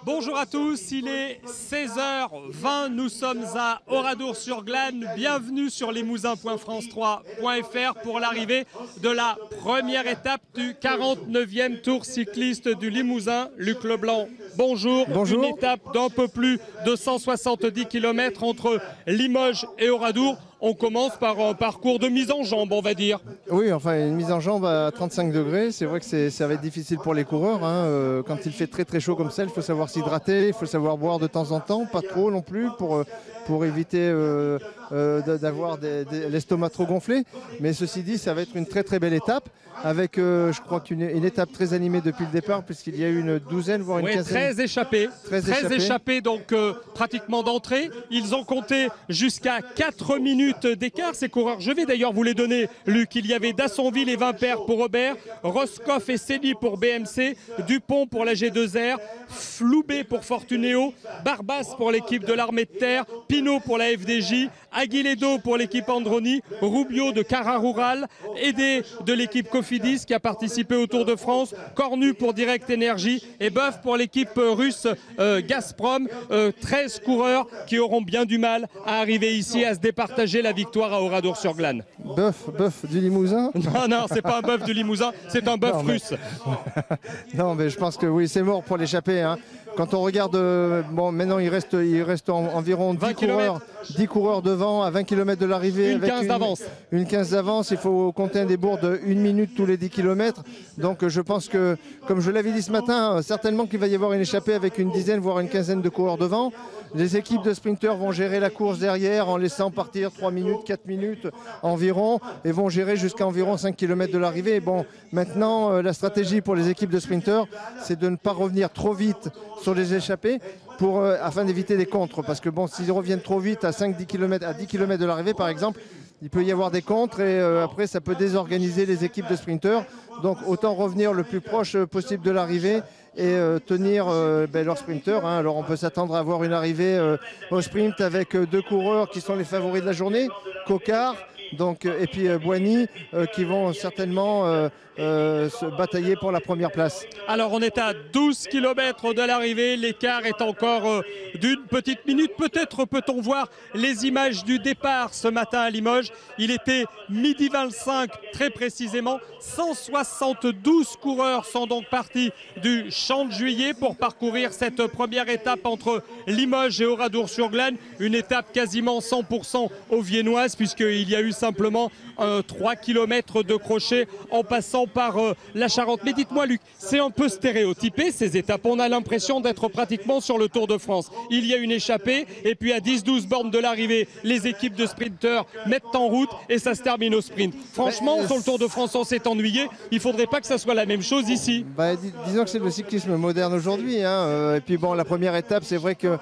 Bonjour à tous, il est 16h20, nous sommes à Oradour-sur-Glane, bienvenue sur limousin.france3.fr pour l'arrivée de la première étape du 49e Tour cycliste du Limousin. Luc Leblanc, bonjour. Bonjour. Une étape d'un peu plus de 170 km entre Limoges et Oradour. On commence par un parcours de mise en jambe, on va dire. Oui, enfin une mise en jambe à 35 degrés, c'est vrai que ça va être difficile pour les coureurs. Quand il fait très très chaud comme ça, il faut savoir s'hydrater, il faut savoir boire de temps en temps, pas trop non plus pour éviter d'avoir l'estomac trop gonflé. Mais ceci dit, ça va être une très très belle étape avec, je crois une étape très animée depuis le départ puisqu'il y a eu une douzaine, voire une quinzaine. 13 échappés. 13 échappés, donc pratiquement d'entrée. Ils ont compté jusqu'à 4 minutes d'écart, ces coureurs. Je vais d'ailleurs vous les donner, Luc. Il y avait Dassonville et Vimpère pour Robert, Roscoff et Célie pour BMC, Dupont pour la G2R, Floubet pour Fortunéo, Barbas pour l'équipe de l'Armée de Terre, Pinot pour la FDJ, Aguiledo pour l'équipe Androni, Rubio de Cara Rural, aidé de l'équipe Cofidis qui a participé au Tour de France, Cornu pour Direct Energy et Boeuf pour l'équipe russe Gazprom. 13 coureurs qui auront bien du mal à arriver ici, à se départager la victoire à Oradour-sur-Glane. Bœuf du Limousin? Non, c'est pas un bœuf du Limousin, c'est un bœuf russe. Non, mais je pense que oui, c'est mort pour l'échapper. Quand on regarde, maintenant il reste environ 10 coureurs devant à 20 km de l'arrivée. Une 15 d'avance. Une 15 d'avance, il faut compter un débours de 1 minute tous les 10 km. Donc je pense que, comme je l'avais dit ce matin, certainement qu'il va y avoir une échappée avec une dizaine, voire une quinzaine de coureurs devant. Les équipes de sprinteurs vont gérer la course derrière en laissant partir 3 minutes, 4 minutes environ et vont gérer jusqu'à environ 5 km de l'arrivée. Bon, maintenant, la stratégie pour les équipes de sprinteurs, c'est de ne pas revenir trop vite sur les échappées afin d'éviter des contres. Parce que bon, s'ils reviennent trop vite à 5-10 km, à 10 km de l'arrivée par exemple, il peut y avoir des contres et après ça peut désorganiser les équipes de sprinteurs. Donc autant revenir le plus proche possible de l'arrivée et tenir leurs sprinteurs. Alors on peut s'attendre à avoir une arrivée au sprint avec 2 coureurs qui sont les favoris de la journée, Cocard et puis Boigny qui vont certainement se batailler pour la première place. Alors on est à 12 km de l'arrivée, l'écart est encore d'une petite minute. Peut-être peut-on voir les images du départ ce matin à Limoges. Il était midi 25 très précisément. 172 coureurs sont donc partis du Champ de Juillet pour parcourir cette première étape entre Limoges et Oradour-sur-Glane. Une étape quasiment 100% aux Viennoises puisqu'il y a eu simplement 3 km de crochet en passant par la Charente. Mais dites-moi Luc, c'est un peu stéréotypé ces étapes. On a l'impression d'être pratiquement sur le Tour de France. Il y a une échappée et puis à 10-12 bornes de l'arrivée, les équipes de sprinteurs mettent en route et ça se termine au sprint. Franchement, sur le Tour de France, on s'est ennuyé. Il ne faudrait pas que ça soit la même chose ici. Disons que c'est le cyclisme moderne aujourd'hui. Et puis bon, la première étape, c'est vrai que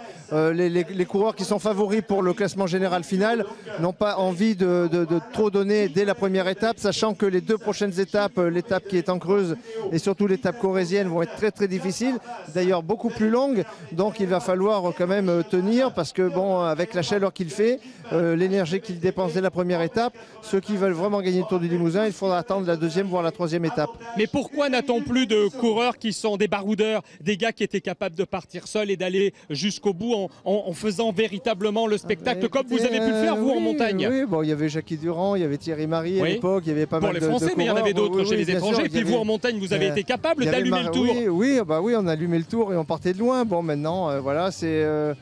les coureurs qui sont favoris pour le classement général final n'ont pas envie de trop donner dès la première étape, sachant que les 2 prochaines étapes, l'étape qui est en Creuse et surtout l'étape corrézienne, vont être très très difficiles, d'ailleurs beaucoup plus longues. Donc il va falloir quand même tenir parce que bon, avec la chaleur qu'il fait, l'énergie qu'il dépense dès la première étape, ceux qui veulent vraiment gagner le Tour du Limousin, il faudra attendre la 2e voire la 3e étape. Mais pourquoi n'a-t-on plus de coureurs qui sont des baroudeurs, des gars qui étaient capables de partir seuls et d'aller jusqu'au bout en faisant véritablement le spectacle comme vous avez pu le faire vous en montagne? Oui, bon, il y avait Jackie Durand, il y avait Thierry Marie à l'époque, il y avait pas mal de Pour les Français, mais il y en avait d'autres chez les étrangers. Et puis vous en montagne, vous avez été capable d'allumer le tour. Oui, on a allumé le tour et on partait de loin. Bon, maintenant, voilà, c'est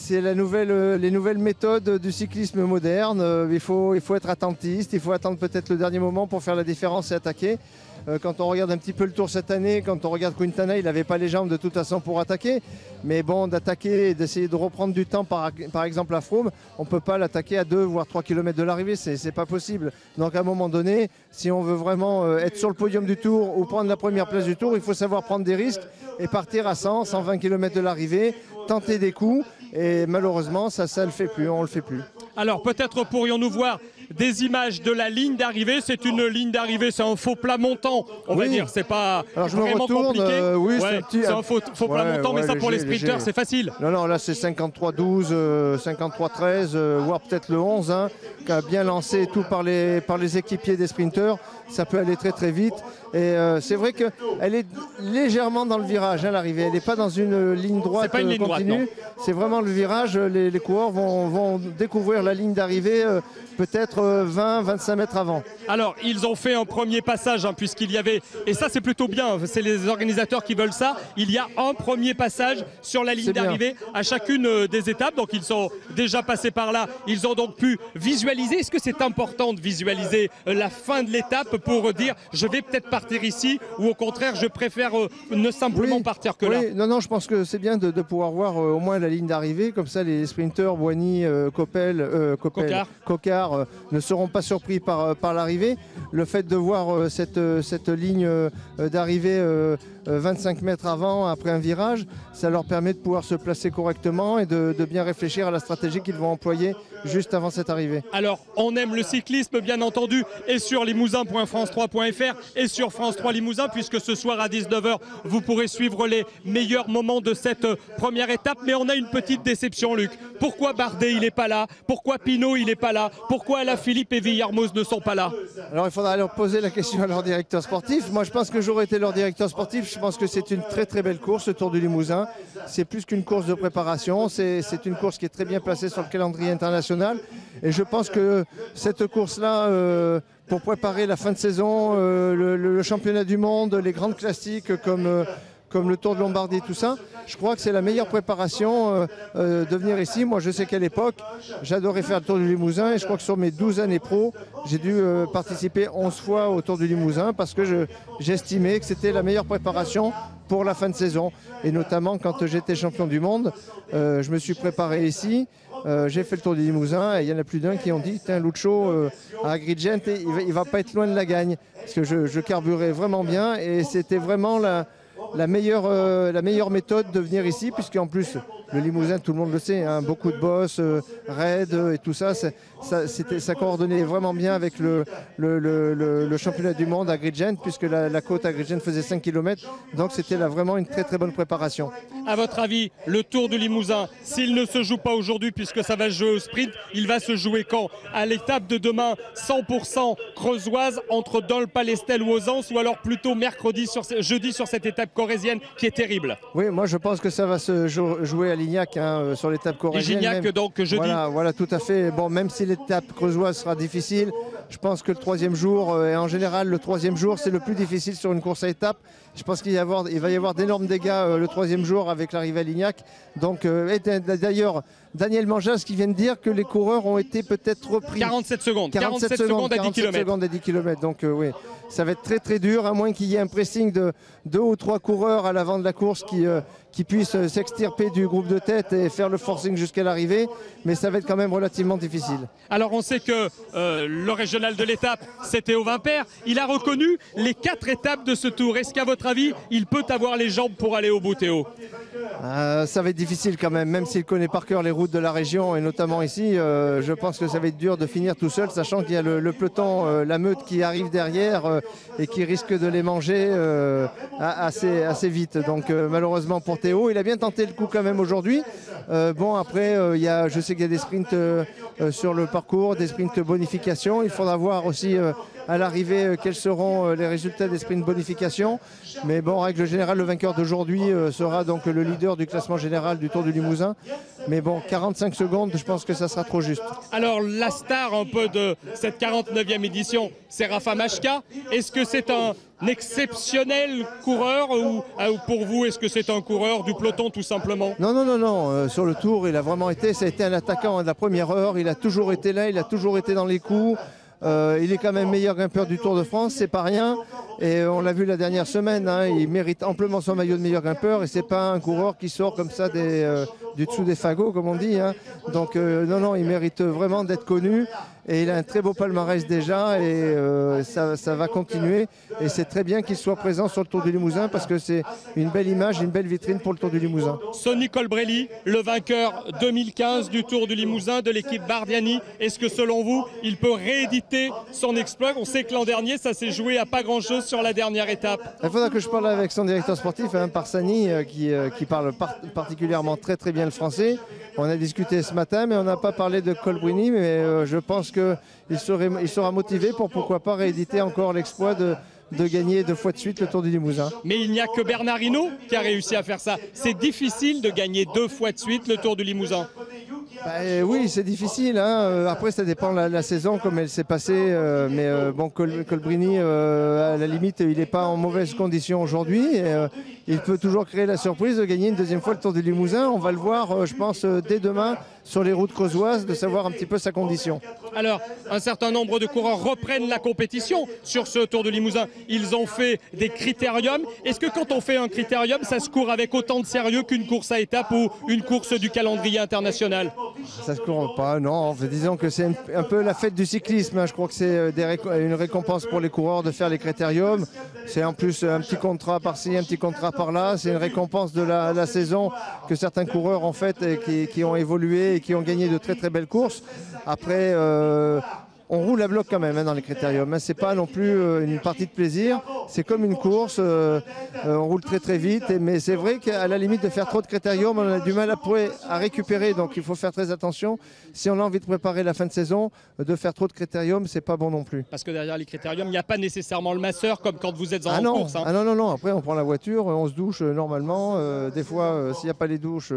les nouvelles méthodes du cyclisme moderne. Il faut être attentiste, il faut attendre peut-être le dernier moment pour faire la différence et attaquer. Quand on regarde un petit peu le Tour cette année, quand on regarde Quintana, il n'avait pas les jambes de toute façon pour attaquer. Mais bon, d'attaquer et d'essayer de reprendre du temps, par exemple à Froome, on ne peut pas l'attaquer à 2 voire 3 km de l'arrivée, c'est pas possible. Donc à un moment donné, si on veut vraiment être sur le podium du Tour ou prendre la première place du Tour, il faut savoir prendre des risques et partir à 100, 120 km de l'arrivée, tenter des coups. Et malheureusement, ça ne le fait plus, on ne le fait plus. Alors peut-être pourrions-nous voir des images de la ligne d'arrivée. C'est une ligne d'arrivée, c'est un faux plat montant, on va dire. C'est pas vraiment compliqué. Oui, ouais, c'est un faux plat montant, mais ça pour les sprinteurs, c'est facile. Non, là c'est 53-12, 53-13, voire peut-être le 11, hein, qui a bien lancé et tout par les équipiers des sprinteurs. Ça peut aller très très vite. Et c'est vrai qu'elle est légèrement dans le virage, hein, l'arrivée. Elle n'est pas dans une ligne droite continue. C'est vraiment le virage. Les coureurs vont découvrir la ligne d'arrivée peut-être 20-25 mètres avant. Alors, ils ont fait un premier passage, hein, puisqu'il y avait, et ça c'est plutôt bien, c'est les organisateurs qui veulent ça, il y a un premier passage sur la ligne d'arrivée à chacune des étapes, donc ils sont déjà passés par là, ils ont donc pu visualiser. Est-ce que c'est important de visualiser la fin de l'étape pour dire je vais peut-être partir ici, ou au contraire je préfère ne simplement partir que là? Non, je pense que c'est bien de pouvoir voir au moins la ligne d'arrivée, comme ça les sprinteurs, Boigny, Coquard, ne seront pas surpris par l'arrivée. Le fait de voir cette ligne d'arrivée 25 mètres avant, après un virage, ça leur permet de pouvoir se placer correctement et de bien réfléchir à la stratégie qu'ils vont employer juste avant cette arrivée. Alors, on aime le cyclisme, bien entendu, et sur limousin.france3.fr et sur France 3 Limousin, puisque ce soir à 19h, vous pourrez suivre les meilleurs moments de cette première étape. Mais on a une petite déception, Luc. Pourquoi Bardet, il n'est pas là? Pourquoi Pinot, il n'est pas là? Pourquoi Alaphilippe et Villermoz ne sont pas là? Alors, il faudra leur poser la question à leur directeur sportif. Moi, je pense que j'aurais été leur directeur sportif. Je pense que c'est une très très belle course, ce Tour du Limousin. C'est plus qu'une course de préparation. C'est une course qui est très bien placée sur le calendrier international. Et je pense que cette course-là, pour préparer la fin de saison, le championnat du monde, les grandes classiques comme le Tour de Lombardie, tout ça, je crois que c'est la meilleure préparation de venir ici. Moi, je sais qu'à l'époque, j'adorais faire le Tour du Limousin et je crois que sur mes 12 années pro, j'ai dû participer 11 fois au Tour du Limousin parce que j'estimais que c'était la meilleure préparation pour la fin de saison. Et notamment quand j'étais champion du monde, je me suis préparé ici. J'ai fait le Tour du Limousin et il y en a plus d'un qui ont dit tiens, Lucho à Agrigent, il va pas être loin de la gagne parce que je carburais vraiment bien et c'était vraiment la meilleure méthode de venir ici, puisqu'en plus le Limousin, tout le monde le sait, hein, beaucoup de bosses, raids et tout ça, ça coordonnait vraiment bien avec le championnat du monde à Agrigent, puisque la côte à Agrigent faisait 5 km, donc c'était vraiment une très très bonne préparation. À votre avis, le Tour du Limousin, s'il ne se joue pas aujourd'hui, puisque ça va se jouer au sprint, il va se jouer quand? À l'étape de demain, 100% creusoise entre Dole, Palestel ou Ausence, ou alors plutôt jeudi sur cette étape corrézienne qui est terrible? Oui, moi je pense que ça va se jouer à Lignac, hein, sur l'étape corrézienne. Gignac donc jeudi. Voilà, tout à fait. Bon, même si l'étape creusoise sera difficile, je pense que le troisième jour, et en général le troisième jour, c'est le plus difficile sur une course à étapes. Je pense qu'il va y avoir d'énormes dégâts le troisième jour avec l'arrivée à Lignac. Donc, d'ailleurs, Daniel Manjas qui vient de dire que les coureurs ont été peut-être repris. 47 secondes à 10 km. Secondes à 10 km. Donc, oui, ça va être très très dur, à moins qu'il y ait un pressing de 2 ou 3 coureurs à l'avant de la course qui puissent s'extirper du groupe de tête et faire le forcing jusqu'à l'arrivée. Mais ça va être quand même relativement difficile. Alors, on sait que le régional de l'étape, c'était au Vimper. Il a reconnu les 4 étapes de ce tour. Est-ce qu'à votre avis, il peut avoir les jambes pour aller au bout, Théo? Ça va être difficile quand même s'il connaît par cœur les routes de la région et notamment ici, je pense que ça va être dur de finir tout seul, sachant qu'il y a le peloton, la meute qui arrive derrière et qui risque de les manger assez vite. Donc malheureusement pour Théo, il a bien tenté le coup quand même aujourd'hui. Bon, après, je sais qu'il y a des sprints sur le parcours, des sprints bonification. Il faudra voir aussi à l'arrivée quels seront les résultats des sprints bonification. Mais bon, en règle générale, le vainqueur d'aujourd'hui sera donc le leader du classement général du Tour du Limousin. Mais bon, 45 secondes, je pense que ça sera trop juste. Alors, la star un peu de cette 49e édition, c'est Rafa Majka. Est-ce que c'est un exceptionnel coureur ou pour vous, est-ce que c'est un coureur du peloton tout simplement? Non. Sur le Tour, il a vraiment été, ça a été un attaquant de la première heure. Il a toujours été là, il a toujours été dans les coups. Il est quand même meilleur grimpeur du Tour de France, c'est pas rien. Et on l'a vu la dernière semaine, hein, il mérite amplement son maillot de meilleur grimpeur. Et c'est pas un coureur qui sort comme ça du dessous des fagots, comme on dit. Hein. Donc non, il mérite vraiment d'être connu. Et il a un très beau palmarès déjà et ça va continuer. Et c'est très bien qu'il soit présent sur le Tour du Limousin parce que c'est une belle image, une belle vitrine pour le Tour du Limousin. Sonny Colbrelli, le vainqueur 2015 du Tour du Limousin de l'équipe Bardiani. Est-ce que selon vous, il peut rééditer son exploit? On sait que l'an dernier, ça s'est joué à pas grand-chose sur la dernière étape. Il faudra que je parle avec son directeur sportif, Parsani, qui parle particulièrement très très bien le français. On a discuté ce matin, mais on n'a pas parlé de Colbrelli, mais je pense qu'il sera motivé pour pourquoi pas rééditer encore l'exploit de gagner 2 fois de suite le Tour du Limousin. Mais il n'y a que Bernard Hinault qui a réussi à faire ça. C'est difficile de gagner 2 fois de suite le Tour du Limousin. Oui, c'est difficile. Hein. Après, ça dépend de la saison, comme elle s'est passée. Mais bon, Colbrelli, à la limite, il n'est pas en mauvaise condition aujourd'hui. Il peut toujours créer la surprise de gagner une 2e fois le Tour du Limousin. On va le voir, je pense, dès demain sur les routes creusoises, de savoir un petit peu sa condition. Alors, un certain nombre de coureurs reprennent la compétition sur ce Tour du Limousin. Ils ont fait des critériums. Est-ce que quand on fait un critérium, ça se court avec autant de sérieux qu'une course à étapes ou une course du calendrier international? Ça se court pas, non. Disons que c'est un peu la fête du cyclisme. Hein. Je crois que c'est une récompense pour les coureurs de faire les critériums. C'est en plus un petit contrat par-ci, un petit contrat par-là. C'est une récompense de la saison que certains coureurs ont fait et qui ont évolué et qui ont gagné de très très belles courses. Après, on roule à bloc quand même dans les critériums. Hein. C'est pas non plus une partie de plaisir. C'est comme une course. On roule très très vite. Mais c'est vrai qu'à la limite de faire trop de critériums, on a du mal à récupérer. Donc il faut faire très attention. Si on a envie de préparer la fin de saison, de faire trop de critériums, c'est pas bon non plus. Parce que derrière les critériums, il n'y a pas nécessairement le masseur comme quand vous êtes en course. Hein. Ah non. Après, on prend la voiture, on se douche normalement. Des fois, s'il n'y a pas les douches,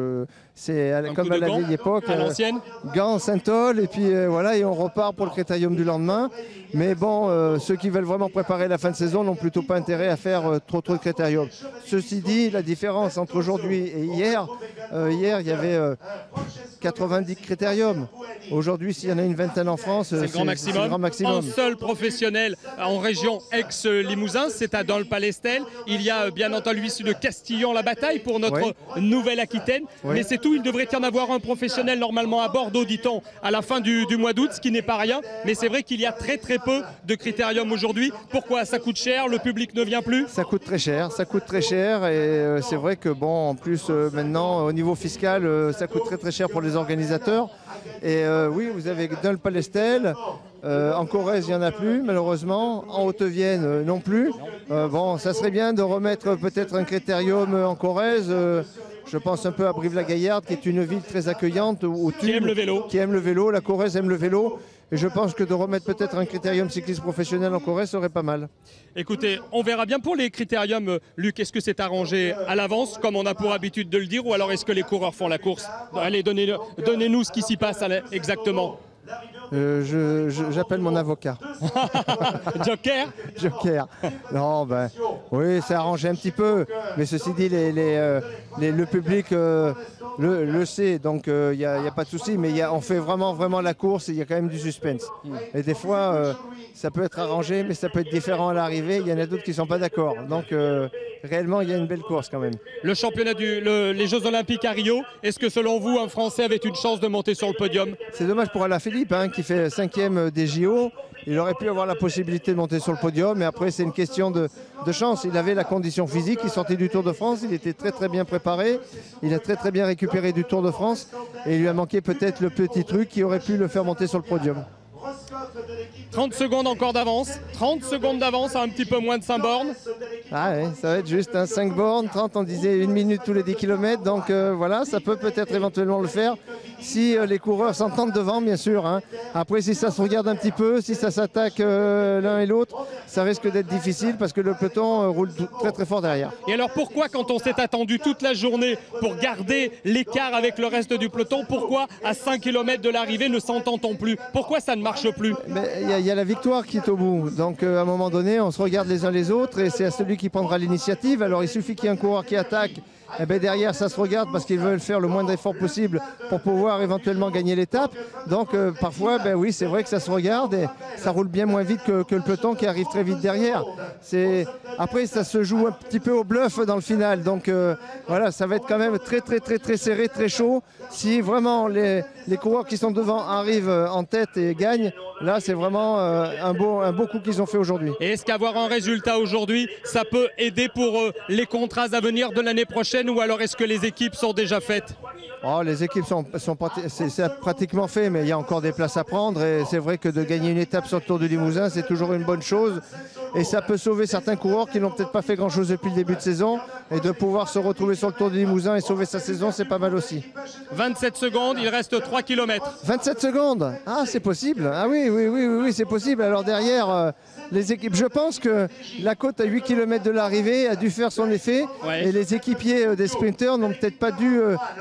c'est comme à la vieille époque. À l'ancienne. Gants, synthol, et puis voilà, et on repart pour le critérium du lendemain. Mais bon, ceux qui veulent vraiment préparer la fin de saison n'ont plutôt pas intérêt à faire trop de critériums. Ceci dit, la différence entre aujourd'hui et hier, il y avait 90 critériums. Aujourd'hui, s'il y en a une vingtaine en France, c'est le grand maximum. Un seul professionnel en région ex-Limousin, c'est à Dol-Palestel. Il y a bien entendu celui de Castillon-la-Bataille pour notre Nouvelle-Aquitaine. Oui. Mais c'est tout, il devrait y en avoir un professionnel normalement à Bordeaux, dit-on, à la fin du mois d'août, ce qui n'est pas rien. Mais c'est vrai qu'il y a très très peu de critériums aujourd'hui. Pourquoi? Ça coûte cher, le public ne vient plus? Ça coûte très cher et c'est vrai que bon, en plus maintenant au niveau fiscal, ça coûte très très cher pour les organisateurs. Et oui, vous avez Dol-Palestel, en Corrèze il n'y en a plus malheureusement, en Haute-Vienne non plus. Bon, ça serait bien de remettre peut-être un critérium en Corrèze. Je pense un peu à Brive-la-Gaillarde, qui est une ville très accueillante, qui aime le vélo. Qui aime le vélo, la Corrèze aime le vélo. Et je pense que de remettre peut-être un critérium cycliste professionnel en Corrèze serait pas mal. Écoutez, on verra bien pour les critériums. Luc, est-ce que c'est arrangé à l'avance, comme on a pour habitude de le dire, ou alors est-ce que les coureurs font la course? Allez, donnez-nous ce qui s'y passe exactement. J'appelle mon avocat. Joker. Non, oui, c'est arrangé un petit peu. Mais ceci dit, le public le sait, donc il n'y a pas de souci. Mais on fait vraiment la course et il y a quand même du suspense. Et des fois, ça peut être arrangé, mais ça peut être différent à l'arrivée. Il y en a d'autres qui ne sont pas d'accord. Donc réellement, il y a une belle course quand même. Le championnat les Jeux Olympiques à Rio, est-ce que selon vous, un Français avait une chance de monter sur le podium? C'est dommage pour Alaphilippe, qui fait 5e des JO. Il aurait pu avoir la possibilité de monter sur le podium, mais après c'est une question de chance. Il avait la condition physique, il sortait du Tour de France, il était très très bien préparé, il a très très bien récupéré du Tour de France et il lui a manqué peut-être le petit truc qui aurait pu le faire monter sur le podium. 30 secondes encore d'avance, 30 secondes d'avance à un petit peu moins de 5 bornes. Ah ouais, ça va être juste 5 bornes, 30 on disait 1 minute tous les 10 km, donc voilà, ça peut-être éventuellement le faire si les coureurs s'entendent devant bien sûr. Après si ça se regarde un petit peu, si ça s'attaque l'un et l'autre, ça risque d'être difficile parce que le peloton roule très très fort derrière. Et alors pourquoi quand on s'est attendu toute la journée pour garder l'écart avec le reste du peloton, pourquoi à 5 km de l'arrivée ne s'entend-on plus? Pourquoi ça ne marche plus? Il y a la victoire qui est au bout, donc à un moment donné on se regarde les uns les autres et c'est à celui qui prendra l'initiative. Alors il suffit qu'il y ait un coureur qui attaque, et derrière ça se regarde parce qu'ils veulent faire le moins d'efforts possible pour pouvoir éventuellement gagner l'étape. Donc parfois oui, c'est vrai que ça se regarde et ça roule bien moins vite que le peloton qui arrive très vite derrière. Après ça se joue un petit peu au bluff dans le final, donc voilà, ça va être quand même très très très très serré, très chaud. Si vraiment les coureurs qui sont devant arrivent en tête et gagnent, là c'est vraiment un beau coup qu'ils ont fait aujourd'hui. Et est-ce qu'avoir un résultat aujourd'hui, ça peut aider pour les contrats à venir de l'année prochaine, ou alors est-ce que les équipes sont déjà faites? Oh, les équipes c'est pratiquement fait, mais il y a encore des places à prendre. Et c'est vrai que de gagner une étape sur le Tour du Limousin, c'est toujours une bonne chose. Et ça peut sauver certains coureurs qui n'ont peut-être pas fait grand-chose depuis le début de saison. Et de pouvoir se retrouver sur le Tour du Limousin et sauver sa saison, c'est pas mal aussi. 27 secondes, il reste 3 km. 27 secondes. Ah, c'est possible. Ah oui, c'est possible. Alors derrière, les équipes, je pense que la côte à 8 km de l'arrivée a dû faire son effet. Ouais. Et les équipiers des sprinteurs n'ont peut-être pas dû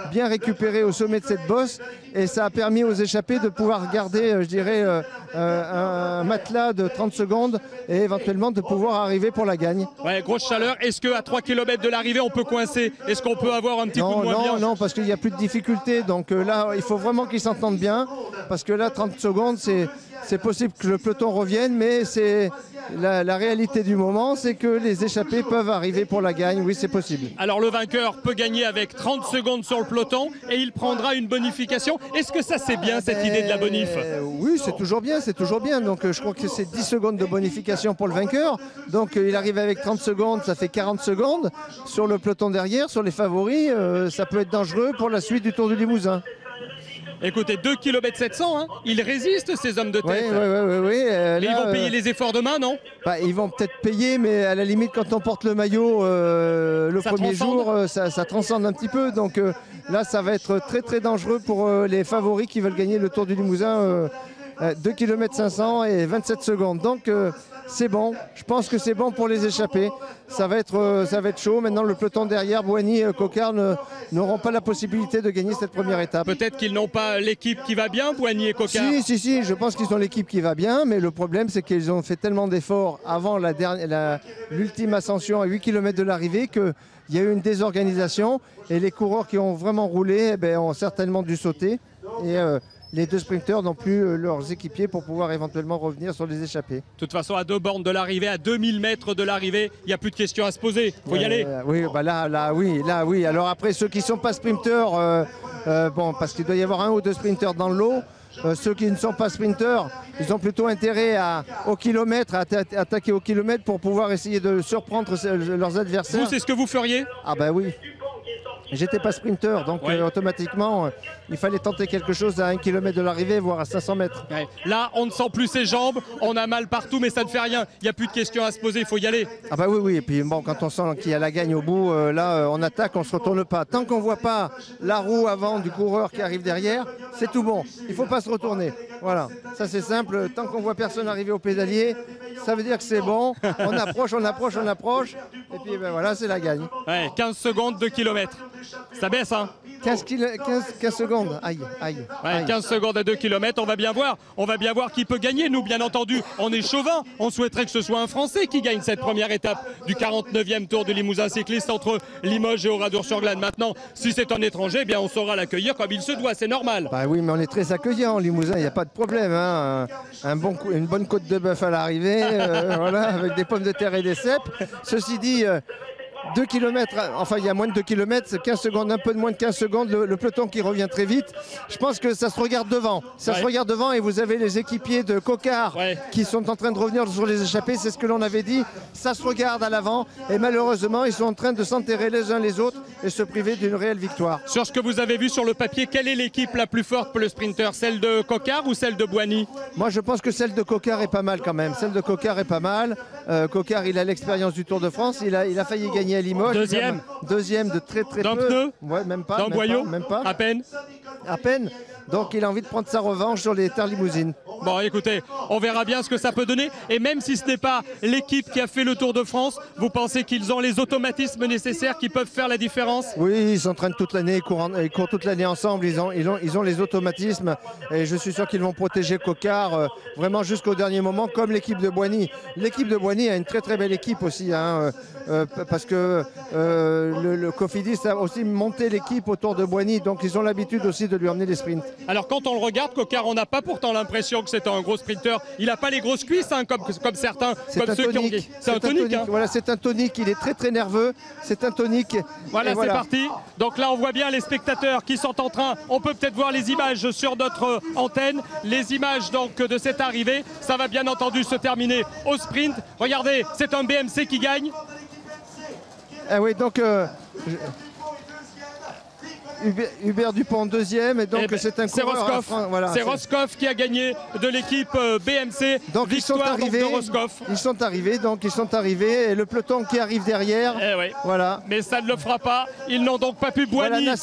bien récupérer au sommet de cette bosse. Et ça a permis aux échappés de pouvoir garder, je dirais, un matelas de 30 secondes et éventuellement de pouvoir arriver pour la gagne. Ouais, grosse chaleur. Est-ce qu'à 3 km de l'arrivée, on peut coincer? Est-ce qu'on peut avoir un petit coup de moins bien? Non, parce qu'il n'y a plus de difficulté. Donc là, il faut vraiment qu'ils s'entendent bien. Parce que là, 30 secondes, c'est possible que le peloton revienne, mais c'est la réalité du moment, c'est que les échappés peuvent arriver pour la gagne. Oui, c'est possible. Alors le vainqueur peut gagner avec 30 secondes sur le peloton et il prendra une bonification. Est-ce que ça c'est bien cette idée de la bonif? Oui, c'est toujours bien, c'est toujours bien. Donc je crois que c'est 10 secondes de bonification pour le vainqueur. Donc il arrive avec 30 secondes, ça fait 40 secondes. Sur le peloton derrière, sur les favoris, ça peut être dangereux pour la suite du Tour du Limousin. Écoutez, 2 km 700, hein, ils résistent ces hommes de tête. Oui. Mais ils vont payer les efforts demain, non? Ils vont peut-être payer, mais à la limite, quand on porte le maillot le ça premier transcende. jour, ça transcende un petit peu. Donc là, ça va être très très dangereux pour les favoris qui veulent gagner le Tour du Limousin. 2 km 500 et 27 secondes. Donc c'est bon. Je pense que c'est bon pour les échappés. Ça va être chaud. Maintenant, le peloton derrière, Boigny, Coquard n'auront pas la possibilité de gagner cette première étape. Peut-être qu'ils n'ont pas l'équipe qui va bien, Boigny et Coquard. Si, je pense qu'ils ont l'équipe qui va bien, mais le problème c'est qu'ils ont fait tellement d'efforts avant l'ultime ascension à 8 km de l'arrivée qu'il y a eu une désorganisation et les coureurs qui ont vraiment roulé ont certainement dû sauter. Et les deux sprinteurs n'ont plus leurs équipiers pour pouvoir éventuellement revenir sur les échappés. De toute façon, à 2 bornes de l'arrivée, à 2000 mètres de l'arrivée, il n'y a plus de questions à se poser. Il faut y aller. Oui, là, oui. Alors après, ceux qui ne sont pas sprinteurs, parce qu'il doit y avoir un ou deux sprinteurs dans le lot, ceux qui ne sont pas sprinteurs, ils ont plutôt intérêt au kilomètre, à attaquer au kilomètre pour pouvoir essayer de surprendre leurs adversaires. Vous, c'est ce que vous feriez? Ah ben oui. J'étais pas sprinter, donc automatiquement, il fallait tenter quelque chose à 1 km de l'arrivée, voire à 500 mètres. Ouais. Là, on ne sent plus ses jambes, on a mal partout, mais ça ne fait rien. Il n'y a plus de questions à se poser, il faut y aller. Ah bah oui. Et puis bon, quand on sent qu'il y a la gagne au bout, on attaque, on ne se retourne pas. Tant qu'on ne voit pas la roue avant du coureur qui arrive derrière, c'est tout bon. Il ne faut pas se retourner. Voilà, ça c'est simple. Tant qu'on ne voit personne arriver au pédalier, ça veut dire que c'est bon. On approche. Et puis voilà, c'est la gagne. Ouais, 15 secondes, 2 km. Ça baisse, hein? 15 secondes, aïe. Ouais, 15 secondes à 2 km, on va bien voir qui peut gagner. Nous, bien entendu, on est chauvin, on souhaiterait que ce soit un Français qui gagne cette première étape du 49e Tour du Limousin cycliste entre Limoges et Oradour-sur-Glane. Maintenant, si c'est un étranger, eh bien on saura l'accueillir comme il se doit, c'est normal. Bah oui, mais on est très accueillant en Limousin, il n'y a pas de problème, hein. Une bonne côte de bœuf à l'arrivée, voilà, avec des pommes de terre et des cèpes. Ceci dit, 2 km, enfin il y a moins de 2 km, 15 secondes, un peu de moins de 15 secondes, le peloton qui revient très vite. Je pense que ça se regarde devant. Se regarde devant et vous avez les équipiers de Coquard qui sont en train de revenir sur les échappés, c'est ce que l'on avait dit. Ça se regarde à l'avant et malheureusement ils sont en train de s'enterrer les uns les autres et se priver d'une réelle victoire. Sur ce que vous avez vu sur le papier, quelle est l'équipe la plus forte pour le sprinter? Celle de Coquard ou celle de Boigny? Moi je pense que celle de Coquard est pas mal quand même. Celle de Coquard est pas mal. Coquard il a l'expérience du Tour de France, il a failli gagner à Limoges. Deuxième de très peu. D'un pneu? Ouais, même pas. D'un boyau? Même pas. À peine. À peine. Donc il a envie de prendre sa revanche sur les terres limousines. Bon, écoutez, on verra bien ce que ça peut donner. Et même si ce n'est pas l'équipe qui a fait le Tour de France, vous pensez qu'ils ont les automatismes nécessaires qui peuvent faire la différence? Oui, ils s'entraînent toute l'année, ils courent toute l'année ensemble. Ils ont les automatismes et je suis sûr qu'ils vont protéger Coquard vraiment jusqu'au dernier moment, comme l'équipe de Boigny. L'équipe de Boigny a une très très belle équipe aussi, hein, parce que le Cofidis a aussi monté l'équipe autour de Boigny, donc ils ont l'habitude aussi de lui emmener des sprints. Alors quand on le regarde, Coquard, on n'a pas pourtant l'impression que que c'est un gros sprinter. Il n'a pas les grosses cuisses hein, comme certains, comme ceux qui ont. C'est un tonique. Hein. Voilà, c'est un tonique. Il est très très nerveux. C'est un tonique. Voilà, c'est parti. Donc là, on voit bien les spectateurs qui sont en train. On peut peut-être voir les images sur notre antenne. Les images donc de cette arrivée. Ça va bien entendu se terminer au sprint. Regardez, c'est un BMC qui gagne. Ah oui, donc Hubert Dupont deuxième et donc c'est un coureur. Voilà, c'est Roscoff qui a gagné de l'équipe BMC. Donc ils sont arrivés. Ils sont arrivés et le peloton qui arrive derrière. Oui. Voilà. Mais ça ne le fera pas. Ils n'ont donc pas pu. Boigny a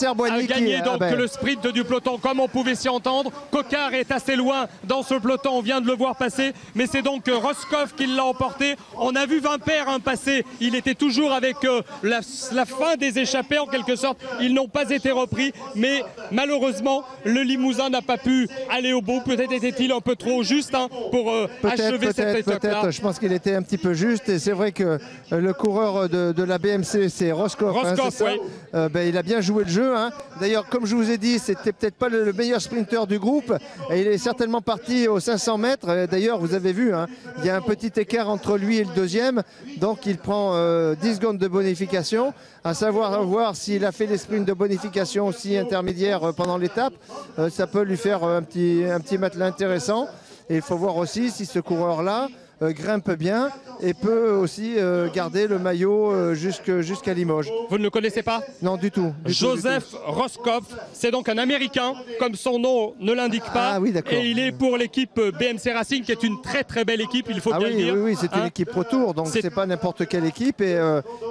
gagné donc le sprint du peloton comme on pouvait s'y entendre. Cocard est assez loin dans ce peloton. On vient de le voir passer, mais c'est donc Roscoff qui l'a emporté. On a vu Vimpère passer. Il était toujours avec la fin des échappées en quelque sorte. Ils n'ont pas été repris, mais malheureusement le Limousin n'a pas pu aller au bout. Peut-être était-il un peu trop juste hein, pour achever cette étape-là. Peut-être, je pense qu'il était un petit peu juste et c'est vrai que le coureur de la BMC c'est Roscoff. Oui. Il a bien joué le jeu. Hein. D'ailleurs, comme je vous ai dit, c'était peut-être pas le meilleur sprinter du groupe et il est certainement parti aux 500 mètres. D'ailleurs, vous avez vu, hein, il y a un petit écart entre lui et le deuxième, donc il prend 10 secondes de bonification. À savoir voir s'il a fait les sprints de bonification aussi intermédiaires pendant l'étape. Ça peut lui faire un petit matelas intéressant. Et il faut voir aussi si ce coureur-là grimpe bien et peut aussi garder le maillot jusqu'à Limoges. Vous ne le connaissez pas? Non, du tout. Joseph Roscoff, c'est donc un Américain, comme son nom ne l'indique pas. Ah oui, d'accord. Et il est pour l'équipe BMC Racing, qui est une très très belle équipe, il faut bien le dire. Oui, c'est une équipe Pro Tour, donc c'est pas n'importe quelle équipe. Et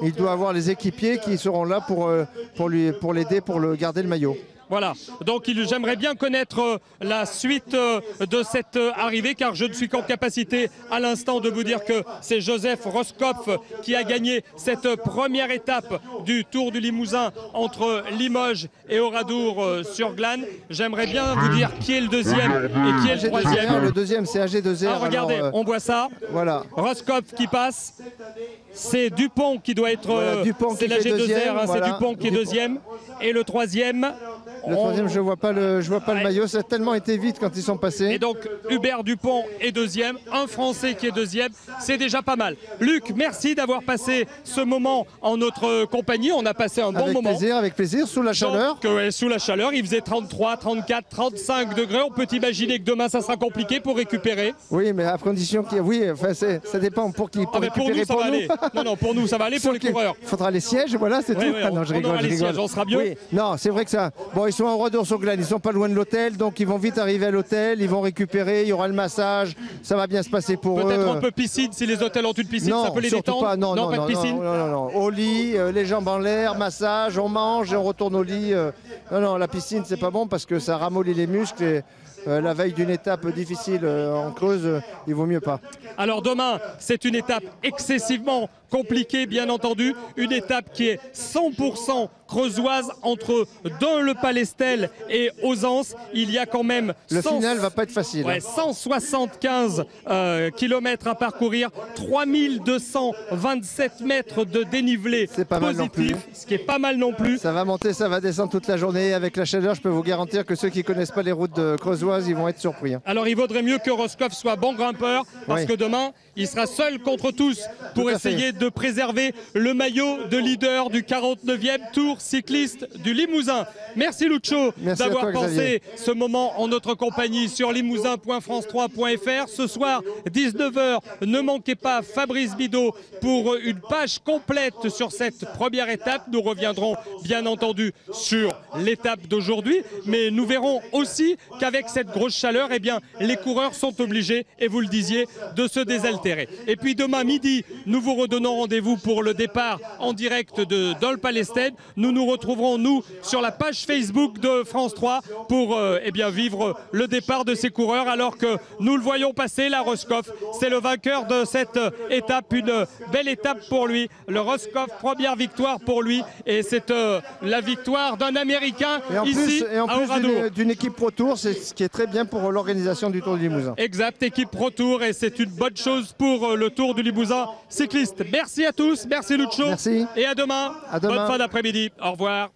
il doit avoir les équipiers qui seront là pour l'aider, pour garder le maillot. Voilà, donc j'aimerais bien connaître la suite de cette arrivée, car je ne suis qu'en capacité à l'instant de vous dire que c'est Joseph Roscoff qui a gagné cette première étape du Tour du Limousin entre Limoges et Oradour-sur-Glane. J'aimerais bien vous dire qui est le deuxième et qui est le troisième. Le deuxième, c'est AG2R. Ah, regardez, on voit ça. Voilà. Roscoff qui passe. C'est Dupont qui doit être. Voilà, c'est l'AG2R, hein, voilà. C'est Dupont qui est deuxième. Et le troisième. Le troisième, je vois pas le maillot, ça a tellement été vite quand ils sont passés. Et donc Hubert Dupont est deuxième, un Français qui est deuxième, c'est déjà pas mal. Luc, merci d'avoir passé ce moment en notre compagnie, on a passé un bon moment. Avec plaisir, sous la chaleur. Donc, sous la chaleur, il faisait 33, 34, 35 degrés, on peut imaginer que demain ça sera compliqué pour récupérer. Oui, mais à condition qu'il y ait... Oui, enfin, ça dépend pour qui, pour récupérer pour nous, ça va aller. Non, pour nous ça va aller, pour les coureurs. Il faudra les sièges, voilà, c'est tout. Non, je rigole, les sièges, on sera mieux. Oui. Non, c'est vrai que ça... Bon, ils sont à Oradour-sur-Glane, ils sont pas loin de l'hôtel, donc ils vont vite arriver à l'hôtel, ils vont récupérer, il y aura le massage, ça va bien se passer pour eux. Peut-être un peu piscine, si les hôtels ont une piscine, non, ça peut les détendre. Pas, non, pas de piscine. Non. Au lit, les jambes en l'air, massage, on mange et on retourne au lit. Non, la piscine c'est pas bon parce que ça ramollit les muscles et la veille d'une étape difficile en Creuse, il vaut mieux pas. Alors demain, c'est une étape excessivement compliquée, bien entendu. Une étape qui est 100% creusoise entre Dun-le-Palestel et Ausence. Il y a quand même... Le final va pas être facile. 175 km à parcourir, 3227 mètres de dénivelé positif, ce qui est pas mal non plus. Ça va monter, ça va descendre toute la journée. Avec la chaleur, je peux vous garantir que ceux qui connaissent pas les routes creusoises, ils vont être surpris. Alors il vaudrait mieux que Roscoff soit bon grimpeur, parce que demain, il sera seul contre tous pour essayer de préserver le maillot de leader du 49e Tour cycliste du Limousin. Merci Lucho d'avoir pensé ce moment en notre compagnie sur limousin.france3.fr. Ce soir, 19h, ne manquez pas Fabrice Bidot pour une page complète sur cette première étape. Nous reviendrons bien entendu sur l'étape d'aujourd'hui, mais nous verrons aussi qu'avec cette grosse chaleur, eh bien, les coureurs sont obligés, et vous le disiez, de se désaltérer. Et puis demain midi, nous vous redonnons rendez-vous pour le départ en direct de Dol-Palestel. Nous nous retrouverons, nous, sur la page Facebook de France 3 pour vivre le départ de ces coureurs, alors que nous le voyons passer, la Roscoff. C'est le vainqueur de cette étape, une belle étape pour lui. Le Roscoff, première victoire pour lui, et c'est la victoire d'un Américain ici à Oradour. D'une équipe Pro Tour, c'est ce qui est très bien pour l'organisation du Tour du Limousin. Exact, équipe Pro Tour, et c'est une bonne chose pour le Tour du Limousin cycliste. Merci à tous, merci Lucho. Merci. Et à demain. Bonne fin d'après-midi. Au revoir.